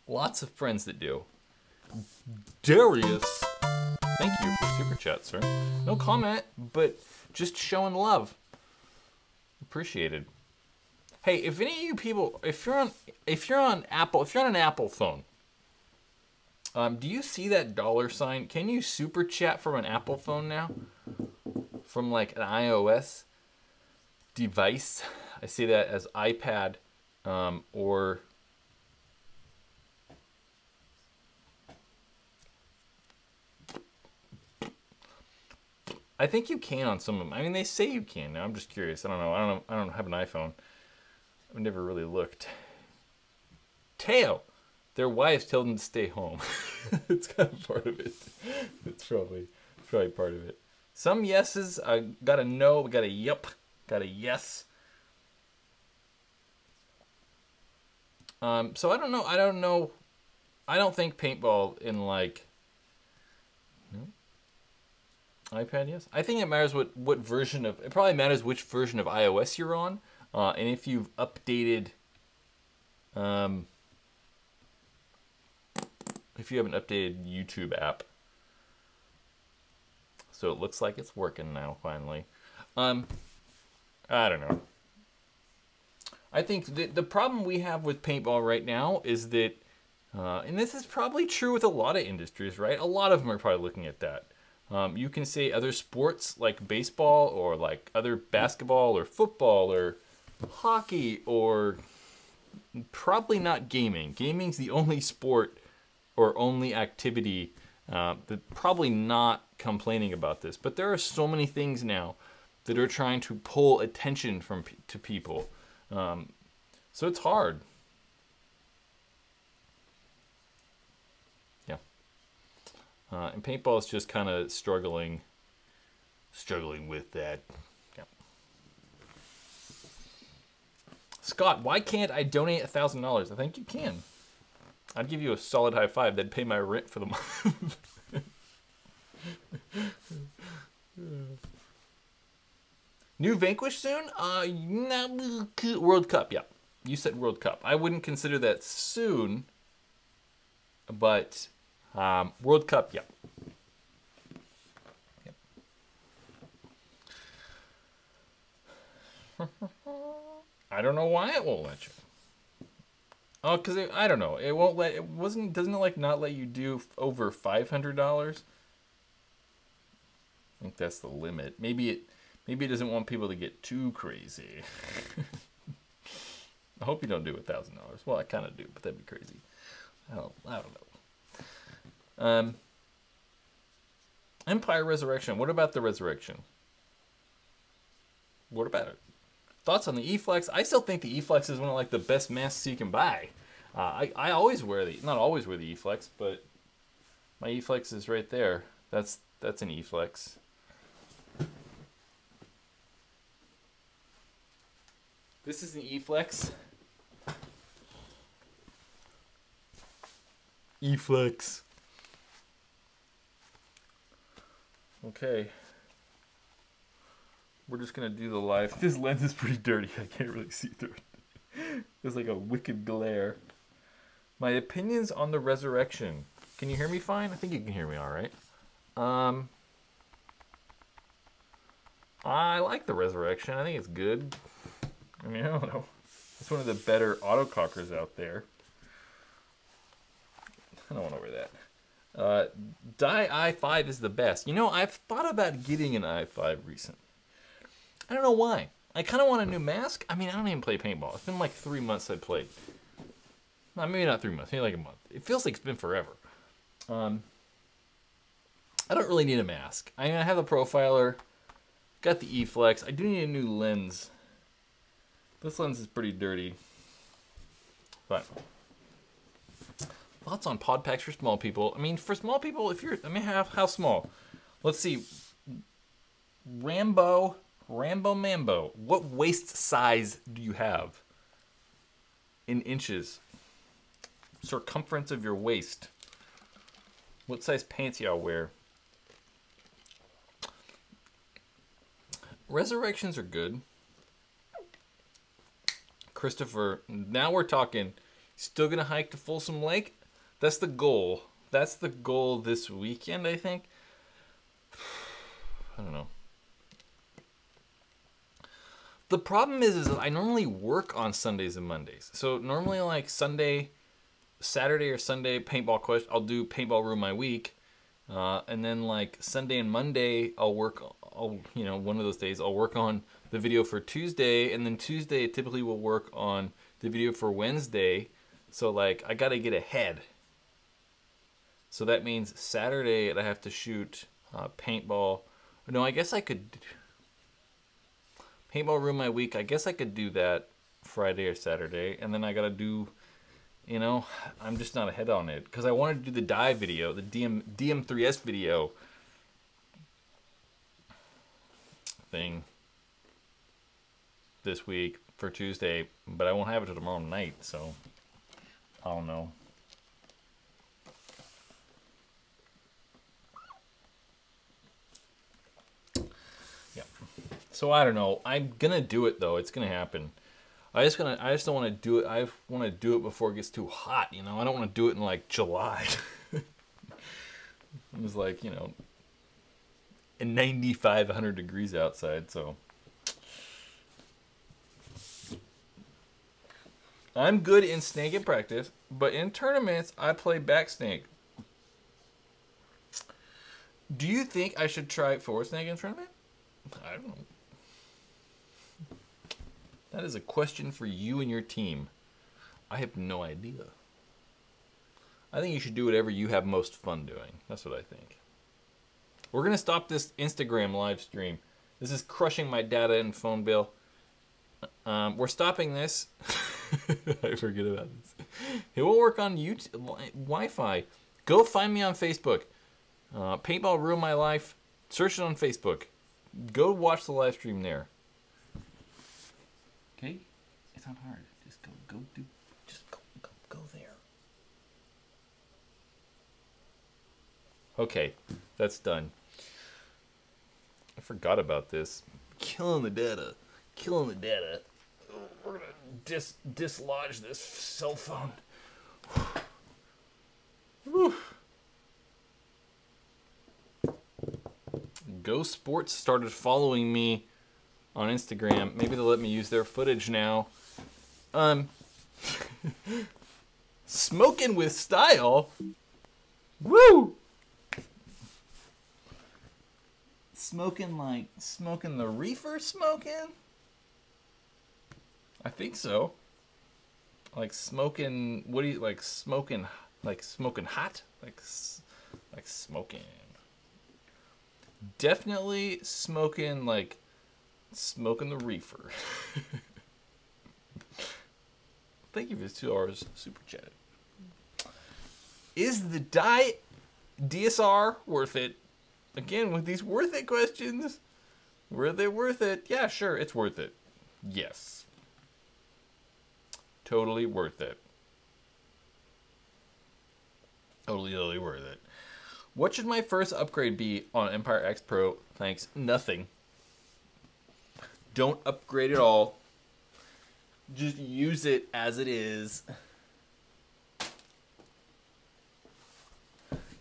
Lots of friends that do. Darius, thank you for super chat, sir. No comment, but just showing love. Appreciated. Hey, if any of you people, if you're on an Apple phone, do you see that $? Can you super chat from an Apple phone now? From like an iOS device? I see that as iPad or I think you can on some of them. I mean, they say you can. Now I'm just curious. I don't know. I don't have an iPhone. I've never really looked. Teo, their wives tell them to stay home. It's kind of part of it. It's probably part of it. Some yeses. I got a no. We got a yep. Got a yes. So I don't know. I don't know. I don't think paintball in like. No? iPad, yes. I think it matters what version of. It probably matters which version of iOS you're on, and if you've updated. If you have an updated YouTube app. So it looks like it's working now, finally. I don't know. I think the problem we have with paintball right now is that, and this is probably true with a lot of industries, right? A lot of them are probably looking at that. You can say other sports like baseball or like other basketball or football or hockey or probably not gaming. Gaming's the only sport or only activity that probably not complaining about this. But there are so many things now that are trying to pull attention to people. So it's hard. Yeah. And paintball is just kind of struggling with that. Yeah. Scott, why can't I donate $1,000? I think you can. I'd give you a solid high five. That'd pay my rent for the month. New Vanquish soon? World Cup, yeah. You said World Cup. I wouldn't consider that soon, but World Cup, yeah. Yep. I don't know why it won't let you. Oh, because I don't know. It won't let. It wasn't. Doesn't it like not let you do over $500? I think that's the limit. Maybe it doesn't want people to get too crazy. I hope you don't do $1,000. Well, I kind of do, but that'd be crazy. I don't know. Empire Resurrection. What about the Resurrection? What about it? Thoughts on the E-Flex? I still think the E-Flex is one of like the best masks you can buy. I always wear not always wear the E-Flex, but my E-Flex is right there. That's an E-Flex. This is an E-Flex. E-Flex. Okay. We're just gonna do the live. This lens is pretty dirty. I can't really see through it. There's like a wicked glare. My opinions on the Resurrection. Can you hear me fine? I think you can hear me all right. I like the Resurrection. I think it's good. I mean, I don't know. It's one of the better autocockers out there. I don't want to wear that. Dye i5 is the best. You know, I've thought about getting an i5 recently. I don't know why. I kind of want a new mask. I mean, I don't even play paintball. It's been like 3 months I played. No, maybe not 3 months. Maybe like a month. It feels like it's been forever. I don't really need a mask. I mean, I have a profiler. Got the E-Flex. I do need a new lens. This lens is pretty dirty. But thoughts on pod packs for small people? I mean, for small people, if you're, I mean, how small? Let's see. Rambo Mambo. What waist size do you have? In inches. Circumference of your waist. What size pants y'all wear? Resurrections are good. Christopher, now we're talking. Still gonna hike to Folsom Lake? That's the goal. That's the goal this weekend, I think. I don't know. The problem is I normally work on Sundays and Mondays. So normally like Saturday or Sunday paintball question, I'll do Paintball Ruin My Week. And then like Sunday and Monday, one of those days I'll work on the video for Tuesday, and then Tuesday typically will work on the video for Wednesday. So, like, I got to get ahead. So that means Saturday I have to shoot paintball. No, I guess I could... Paintball Ruin My Week. I guess I could do that Friday or Saturday. And then I got to do... You know, I'm just not ahead on it. Because I wanted to do the dive video. The DM3S video. Thing. This week for Tuesday. But I won't have it till tomorrow night. So, I don't know. So I don't know. I'm gonna do it though. It's gonna happen. I just don't want to do it. I want to do it before it gets too hot. You know, I don't want to do it in like July. It was like, you know, 95, 100 degrees outside. So I'm good in snake in practice, but in tournaments I play back snake. Do you think I should try forward snake in tournament? I don't know. That is a question for you and your team. I have no idea. I think you should do whatever you have most fun doing. That's what I think. We're going to stop this Instagram live stream. This is crushing my data and phone bill. We're stopping this. I forget about this. It won't work on YouTube, Wi-Fi. Go find me on Facebook. Paintball Ruin My Life. Search it on Facebook. Go watch the live stream there. Okay? It's not hard. Just go there. Okay, that's done. I forgot about this. Killing the data. Killing the data. We're gonna dislodge this cell phone. Whew. Go Sports started following me on Instagram. Maybe they'll let me use their footage now. Smoking with style. Woo! Smoking the reefer smoking? I think so. Like smoking, what do you, like smoking hot? Like smoking. Definitely smoking the reefer. Thank you for this 2 hours super chat. Is the DSR worth it? Again, with these worth it questions. Were they worth it? Yeah, sure, it's worth it. Yes. Totally worth it. Totally worth it. What should my first upgrade be on Empire X Pro? Thanks. Nothing. Don't upgrade at all. Just use it as it is.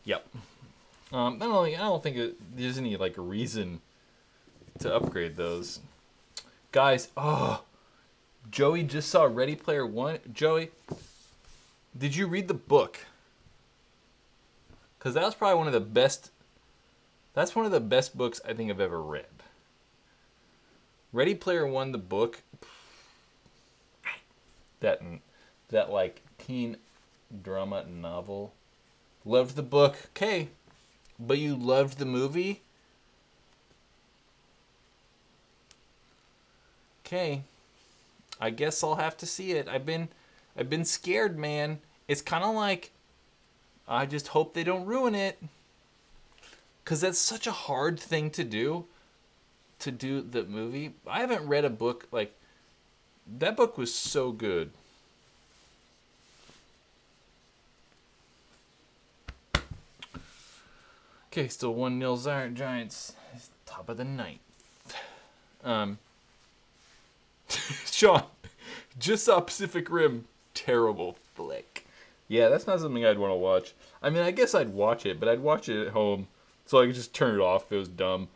Yep. I don't think there's any like reason to upgrade those. Guys, Joey just saw Ready Player One. Joey, did you read the book? Because that was probably one of the best. That's one of the best books I think I've ever read. Ready Player One, the book. That like teen drama novel. Loved the book. Okay, but you loved the movie. Okay, I guess I'll have to see it. I've been scared, man. It's kind of like, I just hope they don't ruin it. Because that's such a hard thing to do the movie. I haven't read a book like, that book was so good. Okay, still 1-0 Giants. Top of the ninth. Sean, just saw Pacific Rim. Terrible flick. Yeah, that's not something I'd want to watch. I mean, I guess I'd watch it, but I'd watch it at home so I could just turn it off if it was dumb.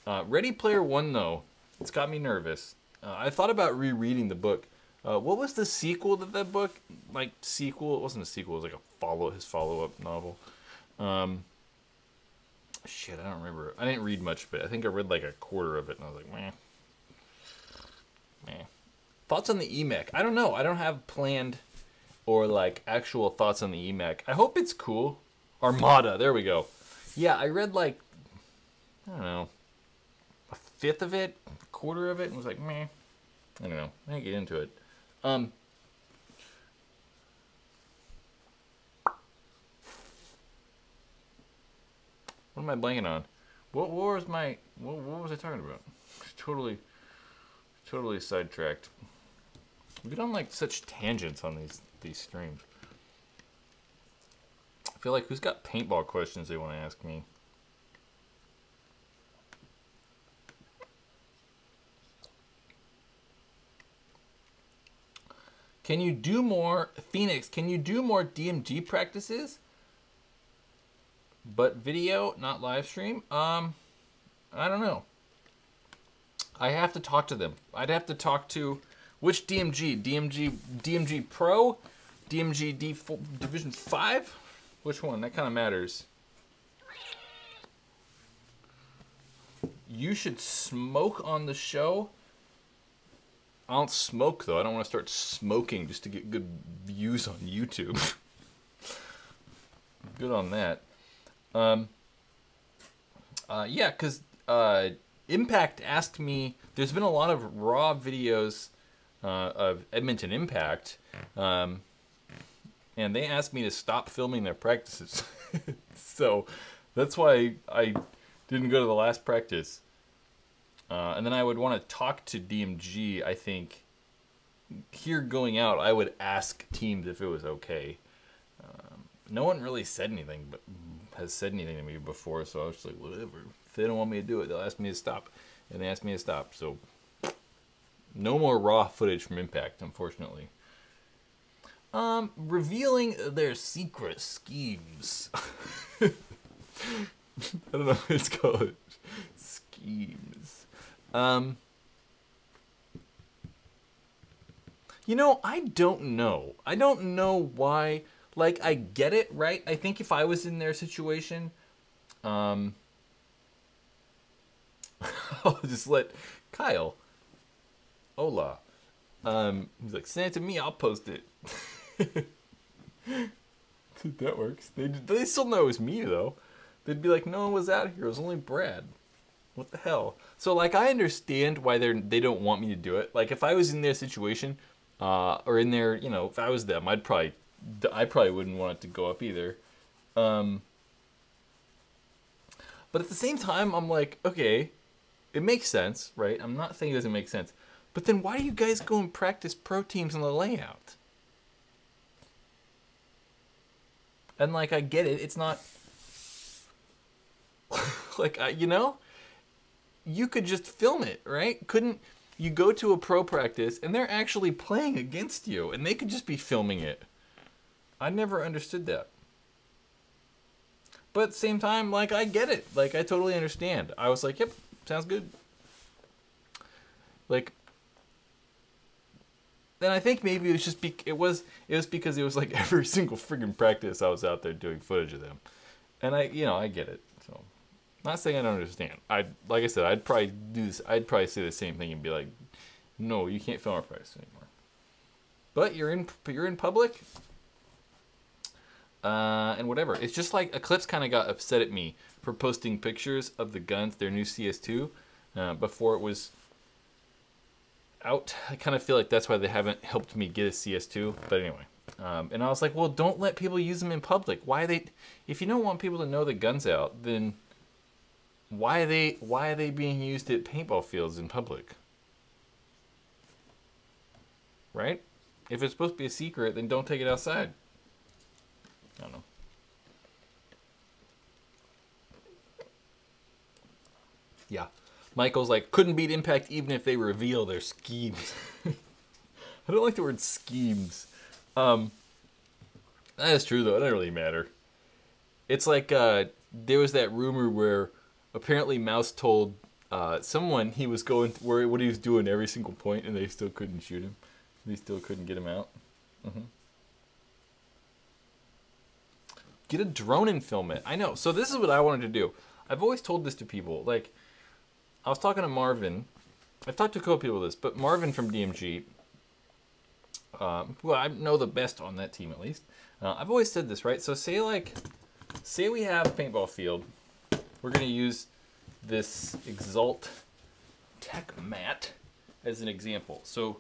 Ready Player One, though, it's got me nervous. I thought about rereading the book. What was the sequel to that book? Like, sequel? It wasn't a sequel. It was like his follow-up novel. Shit, I don't remember. I didn't read much of it. I think I read like a quarter of it, and I was like, meh. Thoughts on the EMEC? I don't know. I don't have planned or like actual thoughts on the EMEC. I hope it's cool. Armada, there we go. Yeah, I read like, I don't know, a fifth of it, a quarter of it, and was like, meh. I don't know. I didn't get into it. What am I blanking on? What was my, what was I talking about? Totally sidetracked. We get on like such tangents on these streams. I feel like who's got paintball questions they want to ask me? Can you do more, Phoenix, can you do more DMG practices? But video, not live stream? I don't know. I have to talk to them. I'd have to talk to, which DMG? DMG Pro? DMG Division 5? Which one? That kind of matters. You should smoke on the show. I don't smoke, though. I don't want to start smoking just to get good views on YouTube. Good on that. Yeah, because Impact asked me, there's been a lot of raw videos of Edmonton Impact, and they asked me to stop filming their practices. So that's why I didn't go to the last practice. And then I would want to talk to DMG, I think. Here going out, I would ask teams if it was okay. No one really said anything, but has said anything to me before, so I was just like, whatever. If they don't want me to do it, they'll ask me to stop. And they asked me to stop, so no more raw footage from Impact, unfortunately. Revealing their secret schemes. I don't know what it's called. Schemes. You know, I don't know. I don't know why. Like, I get it, right? I think if I was in their situation, I'll just let Kyle, hola. He's like, send it to me, I'll post it. That works. They still know it was me, though. They'd be like, no one was out here, it was only Brad. What the hell? So, like, I understand why they don't want me to do it. Like, if I was in their situation, or in their, you know, if I was them, I probably wouldn't want it to go up either. But at the same time, I'm like, okay, it makes sense, right? I'm not saying it doesn't make sense. But then why do you guys go and practice pro teams on the layout? And, like, I get it. It's not... like, you know? You could just film it, right? Couldn't you go to a pro practice and they're actually playing against you and they could just be filming it? I never understood that. But at the same time, like, I get it. Like, I totally understand. I was like, yep, sounds good. Like, then I think maybe it was just it was because it was like every single friggin' practice I was out there doing footage of them. And I get it. So, not saying I don't understand. Like I said, I'd probably do this. I'd probably say the same thing and be like, no, you can't film our practice anymore. But you're in public. And whatever. It's just like Eclipse kind of got upset at me for posting pictures of the guns, their new CS2, before it was out. I kind of feel like that's why they haven't helped me get a CS2. But anyway, and I was like, well, don't let people use them in public. If you don't want people to know the gun's out, then why are they being used at paintball fields in public? Right? If it's supposed to be a secret, then don't take it outside. I don't know. Yeah. Michael's like, couldn't beat Impact even if they reveal their schemes. I don't like the word schemes. That is true, though. It doesn't really matter. It's like, there was that rumor where apparently Mouse told someone he was going what he was doing every single point, and they still couldn't shoot him. They still couldn't get him out. Get a drone and film it. I know. So this is what I wanted to do. I've always told this to people. Like, I was talking to Marvin. I've talked to a couple people this, but Marvin from DMG, well, I know the best on that team at least. I've always said this, right? So say we have a paintball field. We're gonna use this Exalt Tech mat as an example. So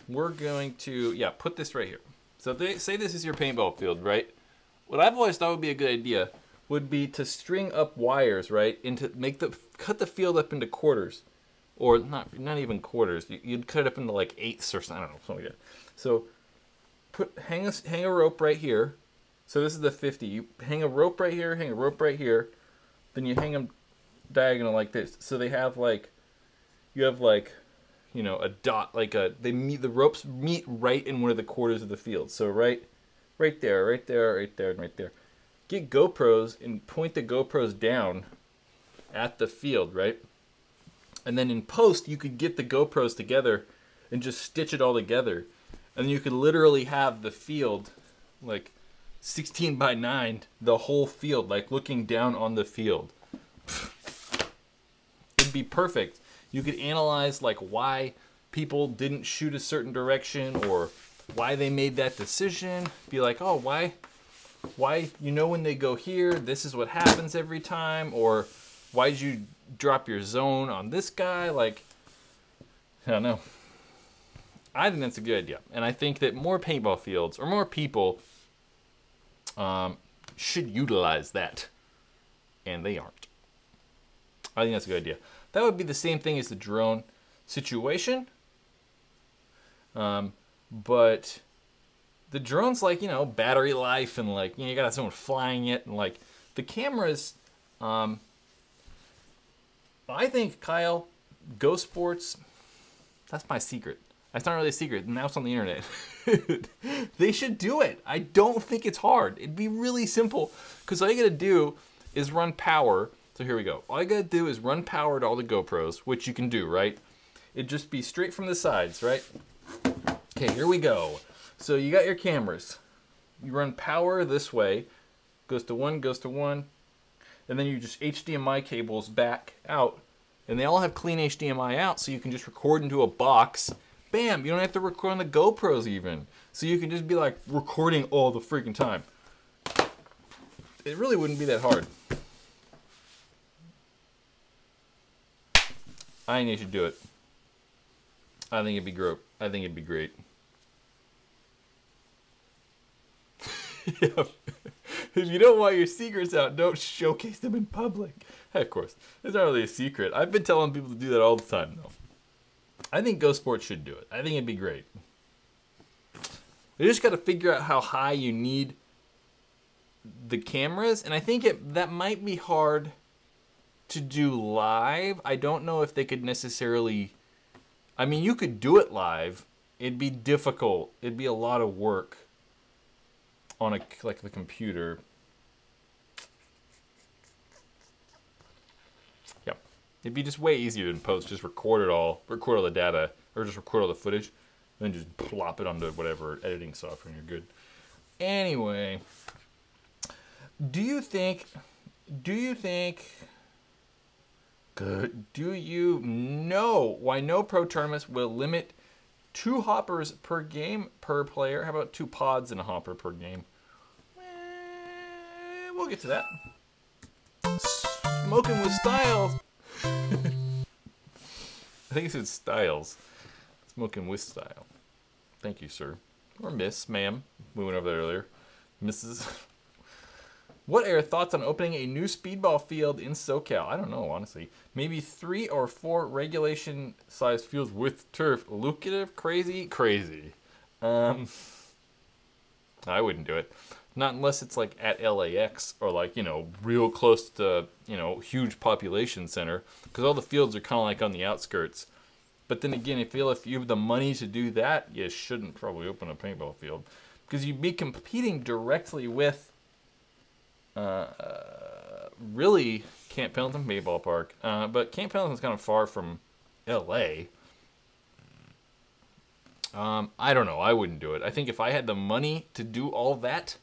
we're going to, put this right here. So say this is your paintball field, right? What I've always thought would be a good idea would be to string up wires, right? Cut the field up into quarters. Or not even quarters. You'd cut it up into like eighths or something. I don't know, something like that. So hang a rope right here. So this is the 50. You hang a rope right here, hang a rope right here. Then you hang them diagonal like this. So they have like, you have like, you know, a dot, like the ropes meet right in one of the quarters of the field. So right there, right there, right there, and right there. Get GoPros and point the GoPros down at the field, right? And then in post, you could get the GoPros together and just stitch it all together. And then you could literally have the field like 16 by 9, the whole field, like looking down on the field. It'd be perfect. You could analyze like why people didn't shoot a certain direction or why they made that decision. Be like, oh, why, you know, when they go here, this is what happens every time. Or why did you drop your zone on this guy? Like, I don't know. I think that's a good idea. And I think that more paintball fields or more people should utilize that. And they aren't. I think that's a good idea. That would be the same thing as the drone situation. But the drone's like, you know, battery life and like, you know, you gotta have someone flying it. And like the cameras, I think, Kyle, Go Sports, that's my secret. That's not really a secret. Now it's on the internet. They should do it. I don't think it's hard. It'd be really simple. Because all you gotta do is run power. So here we go. All you gotta do is run power to all the GoPros, which you can do, right? It'd just be straight from the sides, right? Okay, here we go. So you got your cameras. You run power this way. Goes to one, goes to one. And then you just HDMI cables back out. And they all have clean HDMI out, so you can just record into a box. Bam! You don't have to record on the GoPros even. So you can just be like recording all the freaking time. It really wouldn't be that hard. I think you should do it. I think it'd be great. I think it'd be great. Yeah. If you don't want your secrets out, don't showcase them in public. Hey, of course, it's not really a secret. I've been telling people to do that all the time, though. I think Go Sports should do it. I think it'd be great. You just got to figure out how high you need the cameras, and I think that might be hard to do live. I don't know if they could necessarily. I mean, you could do it live. It'd be difficult. It'd be a lot of work on like the computer. Yep. It'd be just way easier than post. Just record all the data, or just record all the footage, and then just plop it onto whatever editing software and you're good. Anyway, do you know why no pro tournaments will limit 2 hoppers per game per player? How about 2 pods in a hopper per game? We'll get to that. Smoking with Styles. I think it said Styles. Smoking with style. Thank you, sir. Or miss, ma'am. We went over that earlier. Mrs. What are your thoughts on opening a new speedball field in SoCal? I don't know, honestly. Maybe 3 or 4 regulation-sized fields with turf. Lucrative? Crazy? Crazy. I wouldn't do it. Not unless it's like at LAX or like, you know, real close to, you know, huge population center. Because all the fields are kind of like on the outskirts. But then again, I feel if you have the money to do that, you shouldn't probably open a paintball field. Because you'd be competing directly with really Camp Pendleton Paintball Park, but Camp Pendleton's kind of far from LA. I don't know. I wouldn't do it. I think if I had the money to do all that,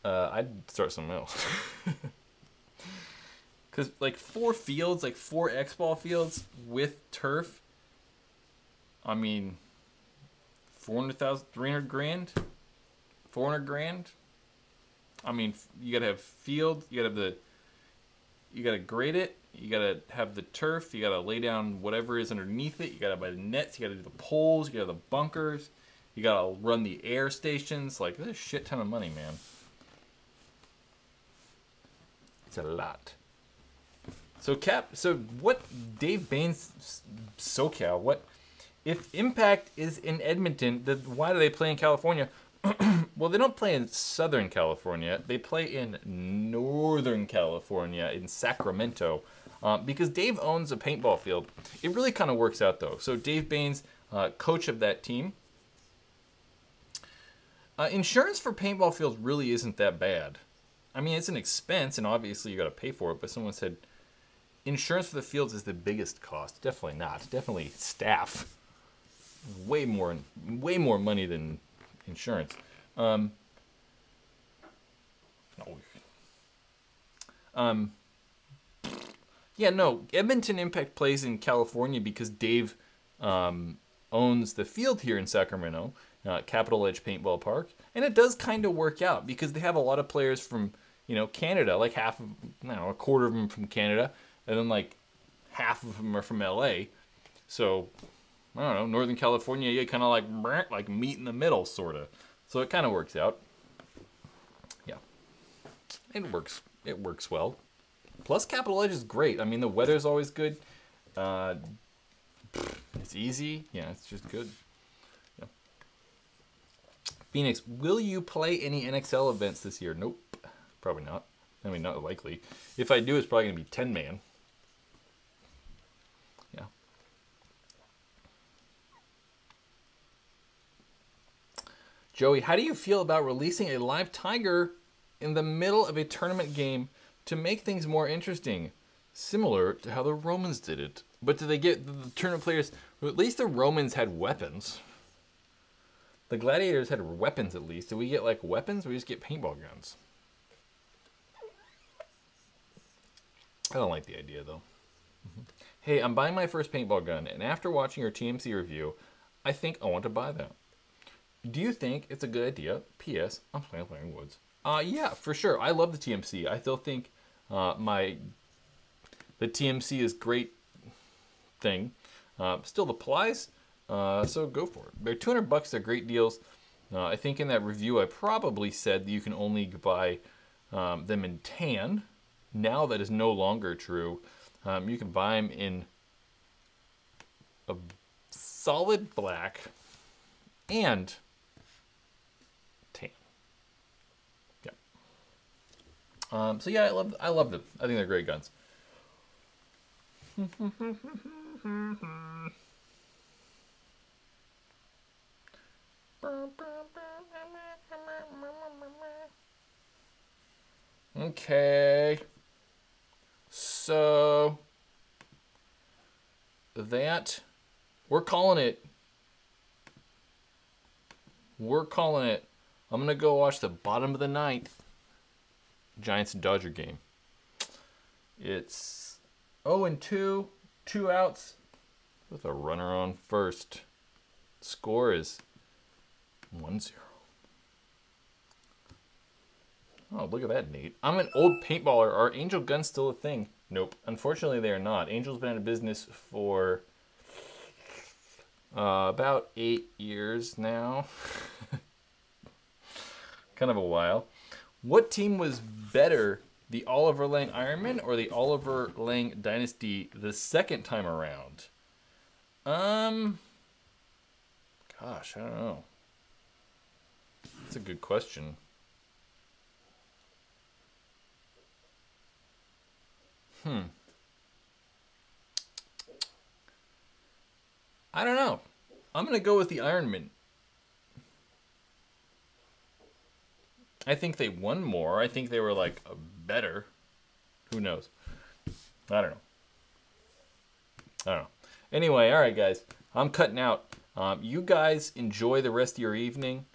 I'd start something else. Because like 4 fields, like 4 X-ball fields with turf, I mean, 400,000, 300 grand, 400 grand. I mean, you gotta have field, you gotta grade it, you gotta have the turf, you gotta lay down whatever is underneath it, you gotta buy the nets, you gotta do the poles, you gotta have the bunkers, you gotta run the air stations. Like, there's a shit ton of money, man. It's a lot. So what Dave Baines, SoCal, what if Impact is in Edmonton, then why do they play in California? Well, they don't play in Southern California. They play in Northern California, in Sacramento, because Dave owns a paintball field. It really kind of works out, though. So Dave Baines, coach of that team. Insurance for paintball fields really isn't that bad. I mean, it's an expense, and obviously you got to pay for it, but someone said insurance for the fields is the biggest cost. Definitely not. Definitely staff. Way more money than insurance. Yeah, no. Edmonton Impact plays in California because Dave owns the field here in Sacramento, Capital Edge Paintball Park, and it does kind of work out because they have a lot of players from Canada, like half of, a quarter of them from Canada, and then like half of them are from LA. So I don't know, Northern California, you kind of like meet in the middle, sort of. So it kind of works out. Yeah, it works. It works well. Plus, Capital Edge is great. I mean, the weather's always good. It's easy. Yeah, it's just good. Yeah. Phoenix, will you play any NXL events this year? Nope, probably not. I mean, not likely. If I do, it's probably gonna be 10-man. Yeah. Joey, how do you feel about releasing a live tiger in the middle of a tournament game to make things more interesting? Similar to how the Romans did it. But do they get the tournament players? Well, at least the Romans had weapons. The gladiators had weapons at least. Do we get like weapons? Or we just get paintball guns? I don't like the idea though. Hey, I'm buying my first paintball gun, and after watching your TMC review, I think I want to buy that. Do you think it's a good idea? P.S. I'm playing Woods. Yeah, for sure. I love the TMC. I still think the TMC is great thing. Still applies, so go for it. They're $200. They're great deals. I think in that review I probably said that you can only buy them in tan. Now that is no longer true. You can buy them in a solid black and tan. Yeah. So yeah, I love them. I think they're great guns. Okay. So that we're calling it. I'm gonna go watch the bottom of the ninth Giants and Dodger game. It's 0-2, 2 outs with a runner on first. Score is 1-0. Oh, look at that, Nate. I'm an old paintballer. Are angel guns still a thing? Nope. Unfortunately, they are not. Angel's been in business for about 8 years now. Kind of a while. What team was better, the Oliver Lang Ironman or the Oliver Lang Dynasty the second time around? Gosh, I don't know. That's a good question. I don't know. I'm going to go with the Ironman. I think they won more. I think they were like better. Who knows? I don't know. Anyway, all right, guys. I'm cutting out. You guys enjoy the rest of your evening.